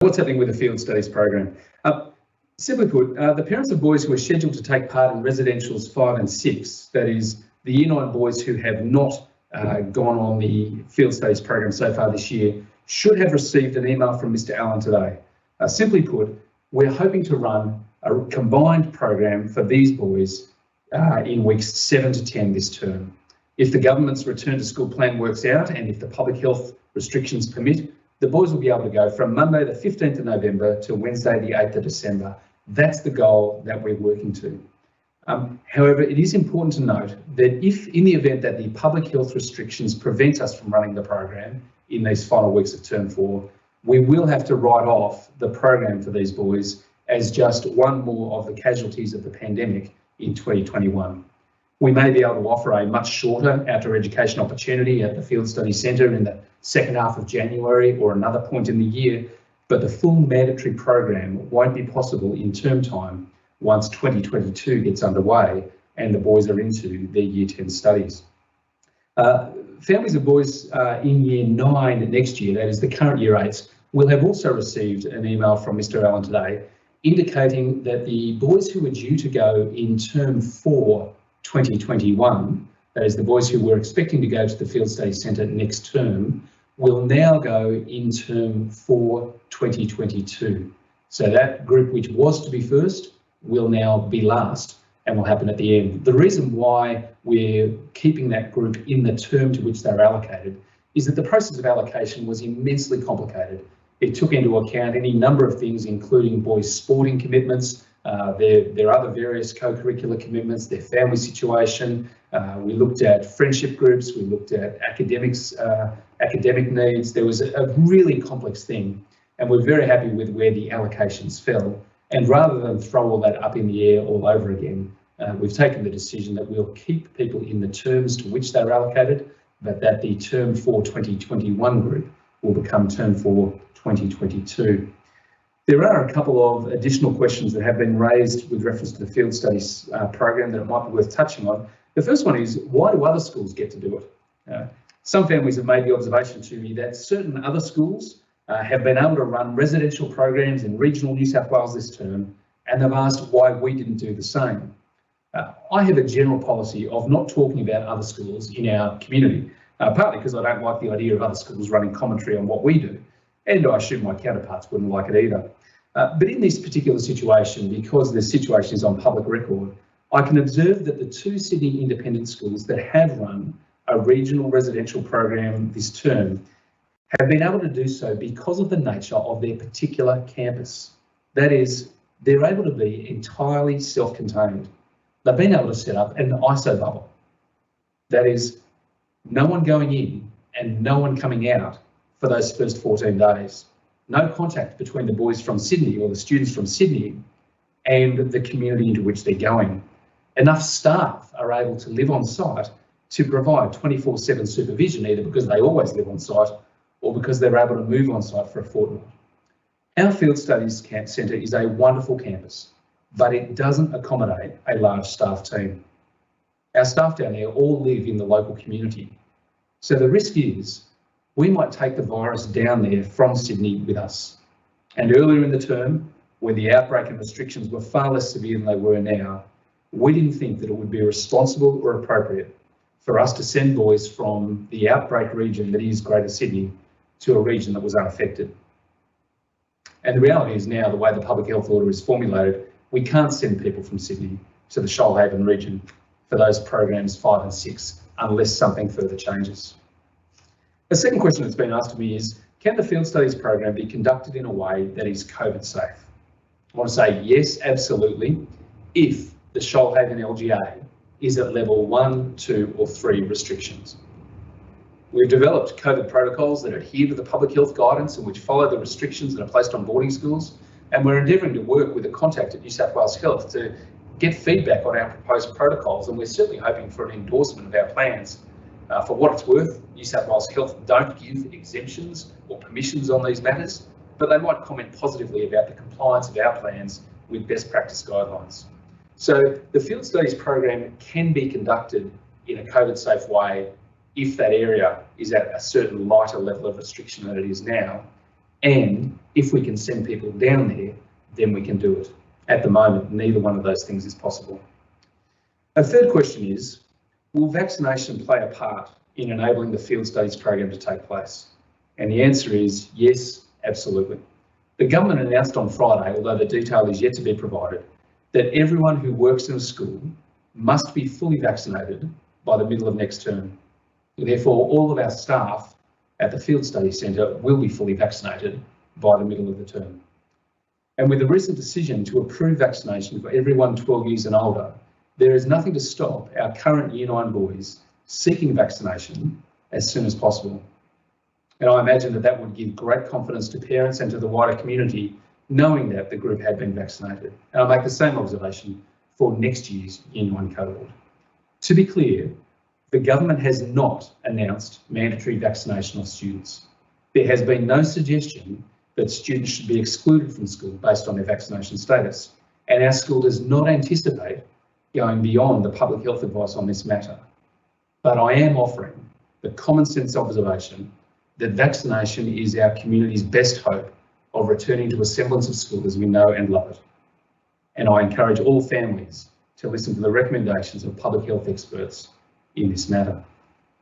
What's happening with the field studies program? Simply put, the parents of boys who are scheduled to take part in residentials 5 and 6, that is the Year 9 boys who have not gone on the field studies program so far this year, should have received an email from Mr. Allen today. Simply put, we're hoping to run a combined program for these boys in weeks 7 to 10 this term. If the government's return to school plan works out and if the public health restrictions permit, the boys will be able to go from Monday the 15th of November to Wednesday the 8th of December. That's the goal that we're working to. However, it is important to note that if in the event that the public health restrictions prevent us from running the program in these final weeks of term 4, we will have to write off the program for these boys as just one more of the casualties of the pandemic in 2021. We may be able to offer a much shorter outdoor education opportunity at the Field Study Centre in the second half of January or another point in the year, but the full mandatory program won't be possible in term time once 2022 gets underway and the boys are into their Year 10 studies. Families of boys in Year 9 next year, that is the current Year 8s, will have also received an email from Mr. Allen today indicating that the boys who are due to go in term 4 2021, that is the boys who were expecting to go to the Field Study Centre next term, will now go in term 4 2022. So that group which was to be first will now be last and will happen at the end. The reason why we're keeping that group in the term to which they're allocated is that the process of allocation was immensely complicated. It took into account any number of things, including boys' sporting commitments, their other various co-curricular commitments, their family situation. We looked at friendship groups, we looked at academics, academic needs. There was a really complex thing, and we're very happy with where the allocations fell. And rather than throw all that up in the air all over again, we've taken the decision that we'll keep people in the terms to which they're allocated, but that the term 4 2021 group will become term 4 2022. There are a couple of additional questions that have been raised with reference to the field studies program that it might be worth touching on. The first one is, why do other schools get to do it? Some families have made the observation to me that certain other schools have been able to run residential programs in regional New South Wales this term, and they've asked why we didn't do the same. I have a general policy of not talking about other schools in our community, partly because I don't like the idea of other schools running commentary on what we do, and I assume my counterparts wouldn't like it either. But in this particular situation, because the situation is on public record, I can observe that the 2 Sydney independent schools that have run a regional residential program this term have been able to do so because of the nature of their particular campus. That is, they're able to be entirely self-contained. They've been able to set up an ISO bubble. That is, no one going in and no one coming out for those first 14 days. No contact between the boys from Sydney or the students from Sydney and the community into which they're going. Enough staff are able to live on site to provide 24/7 supervision, either because they always live on site or because they're able to move on site for a fortnight. Our Field Studies Centre is a wonderful campus, but it doesn't accommodate a large staff team. Our staff down there all live in the local community. So the risk is we might take the virus down there from Sydney with us. And earlier in the term, when the outbreak and restrictions were far less severe than they were now, we didn't think that it would be responsible or appropriate for us to send boys from the outbreak region that is Greater Sydney to a region that was unaffected. And the reality is now, the way the public health order is formulated, we can't send people from Sydney to the Shoalhaven region for those programs 5 and 6 unless something further changes. The second question that's been asked to me is, can the field studies program be conducted in a way that is COVID safe? I want to say yes, absolutely, if the Shoalhaven LGA is at level 1, 2 or 3 restrictions. We've developed COVID protocols that adhere to the public health guidance and which follow the restrictions that are placed on boarding schools, and we're endeavouring to work with the contact at New South Wales Health to get feedback on our proposed protocols, and we're certainly hoping for an endorsement of our plans. For what it's worth, New South Wales Health don't give exemptions or permissions on these matters, but they might comment positively about the compliance of our plans with best practice guidelines. So the field studies program can be conducted in a COVID safe way if that area is at a certain lighter level of restriction than it is now, and if if we can send people down there, then we can do it. At the moment, neither one of those things is possible. A third question is, will vaccination play a part in enabling the field studies program to take place? And the answer is yes, absolutely. The government announced on Friday, although the detail is yet to be provided, that everyone who works in a school must be fully vaccinated by the middle of next term. Therefore, all of our staff at the Field Study Centre will be fully vaccinated by the middle of the term. And with the recent decision to approve vaccination for everyone 12 years and older, there is nothing to stop our current Year 9 boys seeking vaccination as soon as possible. And I imagine that that would give great confidence to parents and to the wider community, knowing that the group had been vaccinated. And I'll make the same observation for next year's Year 9 cohort. To be clear, the government has not announced mandatory vaccination of students. There has been no suggestion that students should be excluded from school based on their vaccination status, and our school does not anticipate going beyond the public health advice on this matter. But I am offering the common sense observation that vaccination is our community's best hope of returning to a semblance of school as we know and love it. And I encourage all families to listen to the recommendations of public health experts in this matter.